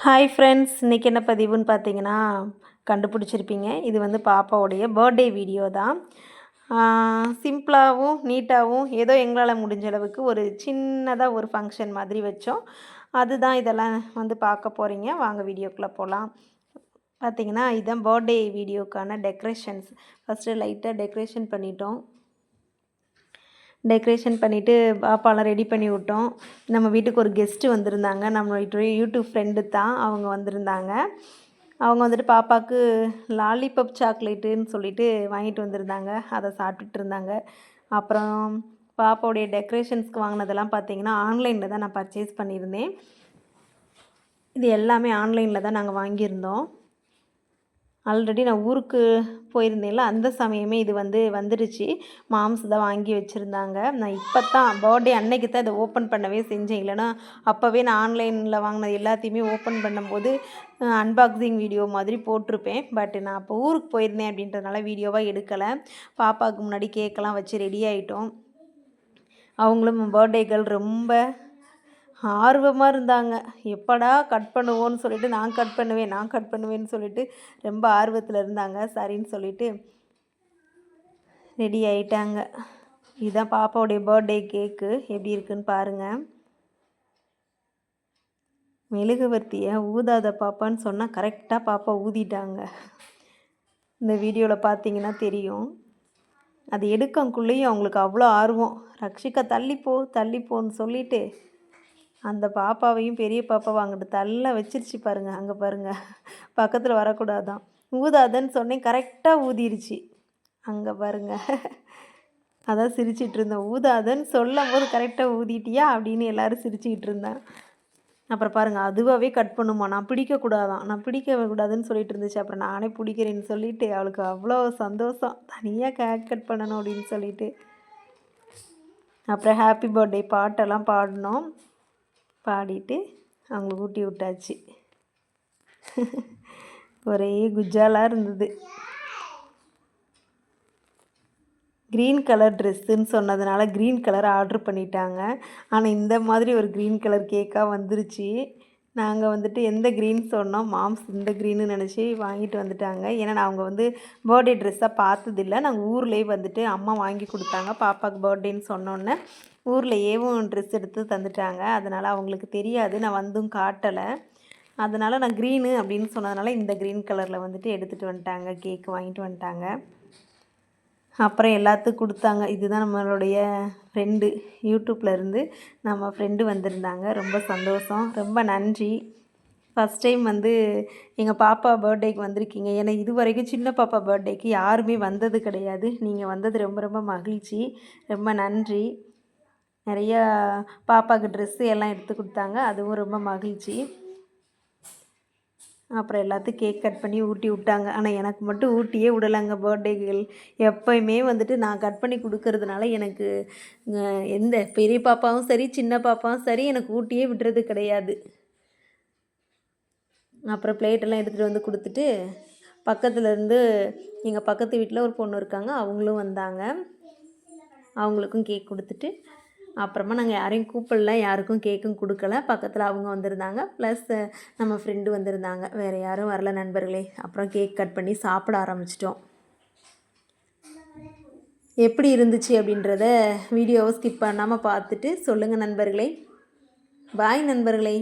Hi friends, இன்றைக்கி என்ன பதிவுன்னு பார்த்தீங்கன்னா கண்டுபிடிச்சிருப்பீங்க. இது வந்து பாப்பாவுடைய பர்த்டே வீடியோ தான். சிம்பிளாகவும் நீட்டாகவும் ஏதோ எங்களால் முடிஞ்ச அளவுக்கு ஒரு சின்னதாக ஒரு ஃபங்க்ஷன் மாதிரி வச்சோம். அதுதான் இதெல்லாம் வந்து பார்க்க போகிறீங்க. வாங்க வீடியோக்குள்ளே போகலாம். பார்த்தீங்கன்னா இதுதான் பர்த்டே வீடியோக்கான டெக்கரேஷன்ஸ். ஃபஸ்ட்டு லைட்டாக டெக்கரேஷன் பண்ணிட்டோம். டெக்கரேஷன் பண்ணிவிட்டு பாப்பாலாம் ரெடி பண்ணி விட்டோம். நம்ம வீட்டுக்கு ஒரு கெஸ்ட்டு வந்திருந்தாங்க. நம்ம யூடியூப் ஃப்ரெண்டு தான் அவங்க வந்திருந்தாங்க. அவங்க வந்துட்டு பாப்பாவுக்கு லாலிபப் சாக்லேட்டுன்னு சொல்லிட்டு வாங்கிட்டு வந்திருந்தாங்க. அதை சாப்பிட்டுட்டு இருந்தாங்க. அப்புறம் பாப்பாவுடைய டெக்கரேஷன்ஸ்க்கு வாங்கினதெல்லாம் பார்த்தீங்கன்னா ஆன்லைனில் தான் நான் பர்ச்சேஸ் பண்ணியிருந்தேன். இது எல்லாமே ஆன்லைனில் தான் நாங்கள் வாங்கியிருந்தோம். ஆல்ரெடி நான் ஊருக்கு போயிருந்தேன்ல, அந்த சமயமே இது வந்துடுச்சு. மாம்ஸ் தான் வாங்கி வச்சுருந்தாங்க. நான் இப்போ தான் பர்த்டே அன்னைக்கு தான் இதை ஓப்பன் பண்ணவே செஞ்சேன். இல்லைனா அப்போவே நான் ஆன்லைனில் வாங்கினது எல்லாத்தையுமே ஓப்பன் பண்ணும்போது அன்பாக்சிங் வீடியோ மாதிரி போட்டிருப்பேன். பட் நான் அப்போ ஊருக்கு போயிருந்தேன் அப்படின்றதுனால வீடியோவாக எடுக்கலை. பாப்பாவுக்கு முன்னாடி கேக்கெல்லாம் வச்சு ரெடி ஆகிட்டோம். அவங்களும் பர்த்டே கேர்ள் ரொம்ப ஆர்வமாக இருந்தாங்க. எப்படா கட் பண்ணுவோன்னு சொல்லிட்டு நான் கட் பண்ணுவேன்னு சொல்லிட்டு ரொம்ப ஆர்வத்தில் இருந்தாங்க. சரின்னு சொல்லிட்டு ரெடி ஆகிட்டாங்க. இதுதான் பாப்பாவுடைய பர்த்டே கேக்கு. எப்படி இருக்குன்னு பாருங்கள். மெழுகுவர்த்தியை ஊதாத பாப்பான்னு சொன்னால் கரெக்டாக பாப்பா ஊதிட்டாங்க. இந்த வீடியோவில் பார்த்தீங்கன்னா தெரியும். அது எடுக்கக்குள்ளேயும் அவங்களுக்கு அவ்வளோ ஆர்வம். ரக்ஷிகா தள்ளிப்போன்னு சொல்லிவிட்டு அந்த பாப்பாவையும் பெரிய பாப்பாவை அங்கிட்டு தள்ள வச்சிருச்சு பாருங்கள். அங்கே பாருங்கள், பக்கத்தில் வரக்கூடாதான். ஊதாதன்னு சொன்னேன், கரெக்டாக ஊதிருச்சு. அங்கே பாருங்கள், அதான் சிரிச்சிட்டு இருந்தேன். ஊதாதன்னு சொல்லும் போது கரெக்டாக ஊதிட்டியா அப்படின்னு எல்லோரும் சிரிச்சுக்கிட்டு இருந்தேன். அப்புறம் பாருங்கள், அதுவாகவே கட் பண்ணுமா, நான் பிடிக்கக்கூடாதுன்னு சொல்லிட்டு இருந்துச்சு. அப்புறம் நானே பிடிக்கிறேன்னு சொல்லிவிட்டு அவளுக்கு அவ்வளோ சந்தோஷம். தனியாக கேக் கட் பண்ணணும் அப்படின்னு சொல்லிட்டு அப்புறம் ஹாப்பி பர்த்டே பாட்டெல்லாம் பாடினோம். பாடிட்டு அவங்களுக்கு ஊட்டி விட்டாச்சு. ஒரே குஜாலாக இருந்தது. க்ரீன் கலர் ட்ரெஸ்ஸுன்னு சொன்னதுனால க்ரீன் கலர் ஆர்ட்ரு பண்ணிட்டாங்க. ஆனால் இந்த மாதிரி ஒரு க்ரீன் கலர் கேக்காக வந்துருச்சு. நாங்கள் வந்துட்டு எந்த க்ரீன் சொன்னோம், மாம்ஸ் இந்த க்ரீன்னு நினச்சி வாங்கிட்டு வந்துட்டாங்க. ஏன்னா அவங்க வந்து பர்த்டே ட்ரெஸ்ஸாக பார்த்ததில்ல. நாங்கள் ஊர்லேயே வந்துட்டு அம்மா வாங்கி கொடுத்தாங்க. பாப்பாவுக்கு பர்த்டேன்னு சொன்னோன்னே ஊர்லேயேவும் ட்ரெஸ் எடுத்து தந்துட்டாங்க. அதனால் அவங்களுக்கு தெரியாது, நான் வந்தும் காட்டலை. அதனால் நான் க்ரீனு அப்படின்னு சொன்னதுனால இந்த க்ரீன் கலரில் வந்துட்டு எடுத்துகிட்டு வந்துட்டாங்க. கேக்கு வாங்கிட்டு வந்துட்டாங்க. அப்புறம் எல்லாத்துக்கும் கொடுத்தாங்க. இதுதான் நம்மளுடைய ஃப்ரெண்டு, யூடியூப்லேருந்து நம்ம ஃப்ரெண்டு வந்திருந்தாங்க. ரொம்ப சந்தோஷம், ரொம்ப நன்றி. ஃபஸ்ட் டைம் வந்து எங்கள் பாப்பா பர்த்டேக்கு வந்திருக்கீங்க. ஏன்னா இது வரைக்கும் சின்ன பாப்பா பர்த்டேக்கு யாருமே வந்தது கிடையாது. நீங்கள் வந்தது ரொம்ப ரொம்ப மகிழ்ச்சி, ரொம்ப நன்றி. நிறையா பாப்பாவுக்கு ட்ரெஸ்ஸு எல்லாம் எடுத்து கொடுத்தாங்க, அதுவும் ரொம்ப மகிழ்ச்சி. அப்புறம் எல்லாத்துக்கும் கேக் கட் பண்ணி ஊட்டி விட்டாங்க. ஆனால் எனக்கு மட்டும் ஊட்டியே விடலைங்க. பர்த்டேகள் எப்போயுமே வந்துட்டு நான் கட் பண்ணி கொடுக்கறதுனால எனக்கு எந்த பெரிய பாப்பாவும் சரி சின்ன பாப்பாவும் சரி எனக்கு ஊட்டியே விடுறது கிடையாது. அப்புறம் பிளேட்டெல்லாம் எடுத்துகிட்டு வந்து கொடுத்துட்டு பக்கத்துலேருந்து எங்கள் பக்கத்து வீட்டில் ஒரு பொண்ணு இருக்காங்க, அவங்களும் வந்தாங்க. அவங்களுக்கும் கேக் கொடுத்துட்டு அப்புறமா நாங்கள் யாரையும் கூப்பிடல, யாருக்கும் கேக்கும் கொடுக்கல. பக்கத்தில் அவங்க வந்திருந்தாங்க, ப்ளஸ் நம்ம ஃப்ரெண்டு வந்திருந்தாங்க. வேறு யாரும் வரல நண்பர்களே. அப்புறம் கேக் கட் பண்ணி சாப்பிட ஆரம்பிச்சிட்டோம். எப்படி இருந்துச்சு அப்படின்றத வீடியோவை ஸ்கிப் பண்ணாமல் பார்த்துட்டு சொல்லுங்கள் நண்பர்களே. பாய் நண்பர்களே.